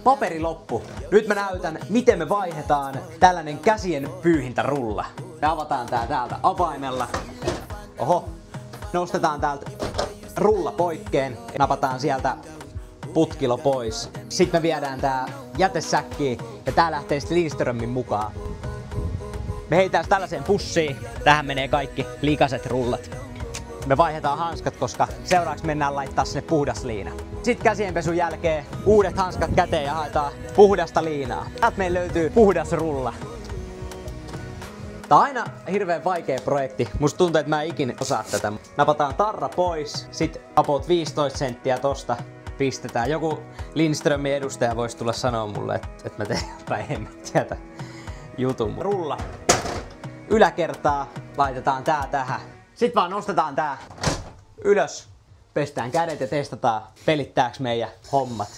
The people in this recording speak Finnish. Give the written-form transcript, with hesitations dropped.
paperi loppu. Nyt mä näytän, miten me vaihdetaan tällainen käsien pyyhintärulla. Me avataan tää täältä avaimella. Oho. Nostetaan täältä rulla poikkeen. Napataan sieltä putkilo pois. Sitten me viedään tää jätesäkkiin ja tää lähtee sitten Lindströmin mukaan. Me heitetään tällaiseen pussiin. Tähän menee kaikki likaset rullat. Me vaihdetaan hanskat, koska seuraavaksi mennään laittaa sinne puhdas liina. Sitten käsienpesun jälkeen uudet hanskat käteen ja haetaan puhdasta liinaa. Täältä meillä löytyy puhdas rulla. Tää on aina hirveän vaikea projekti. Musta tuntuu, että mä en ikinä osaa tätä. Napataan tarra pois, sit about 15 senttiä tosta pistetään. Joku Lindströmin edustaja voisi tulla sanoa mulle, että mä teen jotain hemmettiä tämän jutun. Rulla. Yläkertaa laitetaan tää tähän. Sitten vaan nostetaan tää ylös. Pestään kädet ja testataan, pelittääks meidän hommat.